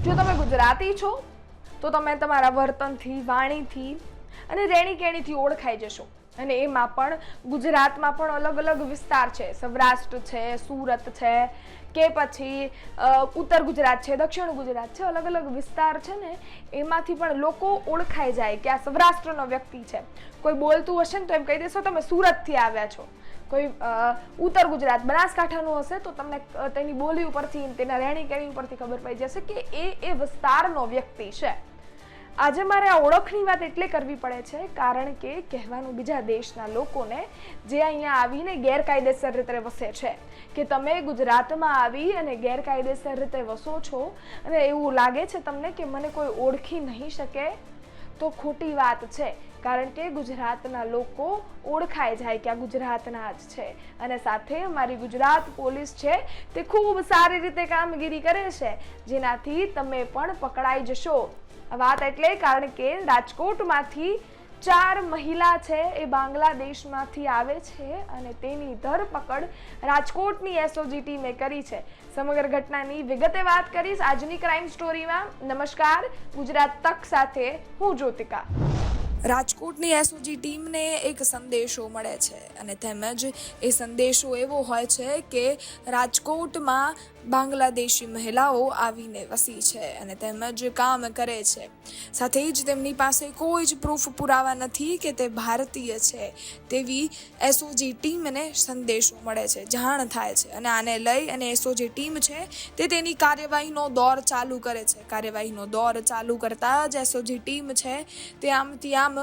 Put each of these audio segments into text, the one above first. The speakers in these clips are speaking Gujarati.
જો તમે ગુજરાતી છો તો તમે તમારા વર્તનથી, વાણીથી અને રહેણીકહેણીથી ઓળખાઈ જશો. અને એમાં પણ ગુજરાતમાં પણ અલગ અલગ વિસ્તાર છે. સૌરાષ્ટ્ર છે, સુરત છે, કે પછી ઉત્તર ગુજરાત છે, દક્ષિણ ગુજરાત છે, અલગ અલગ વિસ્તાર છે ને, એમાંથી પણ લોકો ઓળખાઈ જાય કે આ સૌરાષ્ટ્રનો વ્યક્તિ છે. કોઈ બોલતું હશે ને તો એમ કહી દેશો તમે સુરતથી આવ્યા છો. કોઈ ઉત્તર ગુજરાત બનાસકાંઠાનું હશે તો તમને તેની બોલી ઉપરથી, તેના રહેણીકહેણી ઉપરથી ખબર પડી જશે કે એ વિસ્તારનો વ્યક્તિ છે. આજે મારે આ ઓળખની વાત એટલે કરવી પડે છે કારણ કે કહેવાનું બીજા દેશના લોકોને જે અહીંયા આવીને ગેરકાયદેસર રીતે વસે છે કે તમે ગુજરાતમાં આવી અને ગેરકાયદેસર રીતે વસો છો અને એવું લાગે છે તમને કે મને કોઈ ઓળખી નહીં શકે, તો ખોટી વાત છે. કારણ કે ગુજરાતના લોકો ઓળખાઈ જાય કે આ ગુજરાતના જ છે. અને સાથે અમારી ગુજરાત પોલીસ છે તે ખૂબ સારી રીતે કામગીરી કરે છે, જેનાથી તમે પણ પકડાઈ જશો. વાત એટલે કારણ કે રાજકોટમાંથી 4 મહિલા છે એ બાંગ્લાદેશમાંથી આવે છે અને તેની ધરપકડ રાજકોટની એસઓજી ટીમે કરી છે. સમગ્ર ઘટનાની વિગતે વાત કરીશ આજની ક્રાઇમ સ્ટોરીમાં. નમસ્કાર, ગુજરાત તક સાથે હું જ્યોતિકા. રાજકોટની એસઓજી ટીમને એક સંદેશો મળે છે અને તેમજ એ સંદેશો એવો હોય છે કે રાજકોટમાં બાંગ્લાદેશી મહિલાઓ આવીને વસી છે અને તેમજ કામ કરે છે. સાથે જ તેમની પાસે કોઈ જ પ્રૂફ પુરાવા નથી કે તે ભારતીય છે તેવી એસઓજી ટીમને સંદેશો મળે છે, જાણ થાય છે. અને આને લઈ અને એસઓજી ટીમ છે તે તેની કાર્યવાહીનો દોર ચાલુ કરે છે. કાર્યવાહીનો દોર ચાલુ કરતા જ એસઓજી ટીમ છે તે આમથી આમ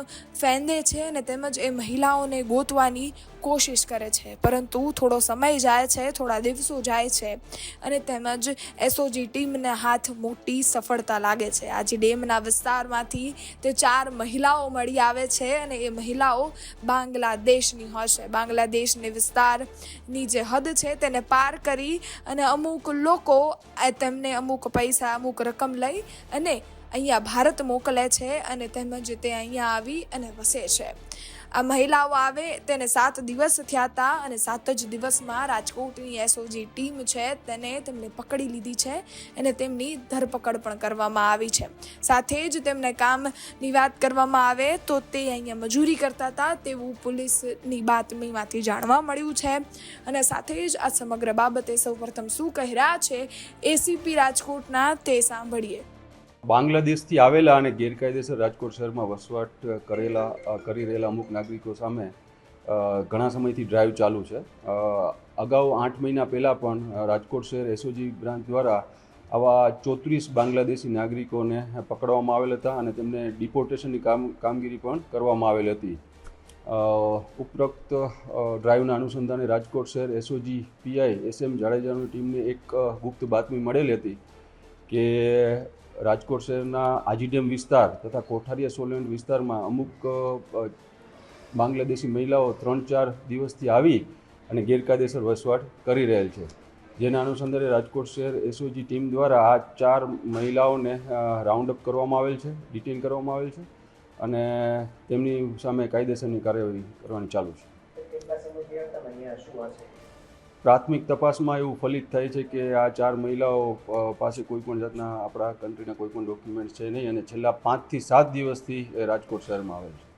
ફેંદે છે અને તેમજ એ મહિલાઓને ગોતવાની કોશિશ કરે છે. પરંતુ થોડો સમય જાય છે, થોડા દિવસો જાય છે અને તેમજ એસઓજી ટીમને હાથ મોટી સફળતા લાગે છે. આજે ડેમના વિસ્તારમાંથી તે 4 મહિલાઓ મળી આવે છે અને એ મહિલાઓ બાંગ્લાદેશની હશે. બાંગ્લાદેશની વિસ્તારની જે હદ છે તેને પાર કરી અને અમુક લોકો તેમને અમુક પૈસા, અમુક રકમ લઈ અને અહીંયા ભારત મોકલે છે અને તેમજ તે અહીંયા આવી અને વસે છે. આ મહિલાઓ આવે તેને 7 દિવસ થયા હતા અને 7 જ દિવસમાં રાજકોટની એસઓજી ટીમ છે તેમને પકડી લીધી છે અને તેમની ધરપકડ પણ કરવામાં આવી છે. સાથે જ તેમને કામની વાત કરવામાં આવે તો તે અહીંયા મજૂરી કરતા હતા તેવું પોલીસની બાતમીમાંથી જાણવા મળ્યું છે. અને સાથે જ આ સમગ્ર બાબતે સૌપ્રથમ શું કહી રહ્યા છે એસીપી રાજકોટના તે સાંભળીએ. બાંગ્લાદેશથી આવેલા અને ગેરકાયદેસર રાજકોટ શહેરમાં વસવાટ કરી રહેલા અમુક નાગરિકો સામે ઘણા સમયથી ડ્રાઈવ ચાલુ છે. અગાઉ 8 મહિના પહેલાં પણ રાજકોટ શહેર એસઓજી બ્રાન્ચ દ્વારા આવા 34 બાંગ્લાદેશી નાગરિકોને પકડવામાં આવેલ હતા અને તેમને ડિપોર્ટેશનની કામગીરી પણ કરવામાં આવેલ હતી. ઉપરોક્ત ડ્રાઈવના અનુસંધાને રાજકોટ શહેર એસઓજી પીઆઈ SM જાડેજાની ટીમને એક ગુપ્ત બાતમી મળેલી હતી કે રાજકોટ શહેરના આજીડેમ વિસ્તાર તથા કોઠારીયા સોલેન્ડ વિસ્તારમાં અમુક બાંગ્લાદેશી મહિલાઓ 3-4 દિવસથી આવી અને ગેરકાયદેસર વસવાટ કરી રહેલ છે. જેના અનુસંધાને રાજકોટ શહેર એસઓજી ટીમ દ્વારા આ 4 મહિલાઓને રાઉન્ડ અપ કરવામાં આવેલ છે, ડિટેન કરવામાં આવેલ છે અને તેમની સામે કાયદેસરની કાર્યવાહી કરવાની ચાલુ છે. પ્રાથમિક તપાસમાં એવું ફલિત થાય છે કે આ 4 મહિલાઓ પાસે કોઈ પણ જાતના આપણા કન્ટ્રીના કોઈ પણ ડોક્યુમેન્ટ છે નહીં અને છેલ્લા 5 થી 7 દિવસથી રાજકોટ શહેરમાં આવે છે.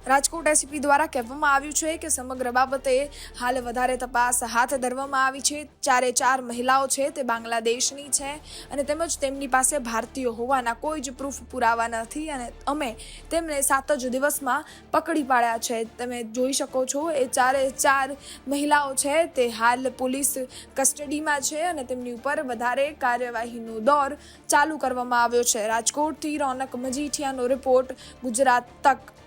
રાજકોટ એસીપી દ્વારા કહેવામાં આવ્યું છે કે સમગ્ર બાબતે હાલ વધારે તપાસ હાથ ધરવામાં આવી છે. 4 મહિલાઓ છે તે બાંગ્લાદેશની છે અને તેમજ તેમની પાસે ભારતીય હોવાના કોઈ જ પ્રૂફ પુરાવા નથી અને અમે તેમને 7 જ દિવસમાં પકડી પાડ્યા છે. તમે જોઈ શકો છો એ 4 મહિલાઓ છે તે હાલ પોલીસ કસ્ટડીમાં છે અને તેમની ઉપર વધારે કાર્યવાહીનો દોર ચાલુ કરવામાં આવ્યો છે. રાજકોટથી રોનક મજીઠિયાનો રિપોર્ટ, ગુજરાત તક.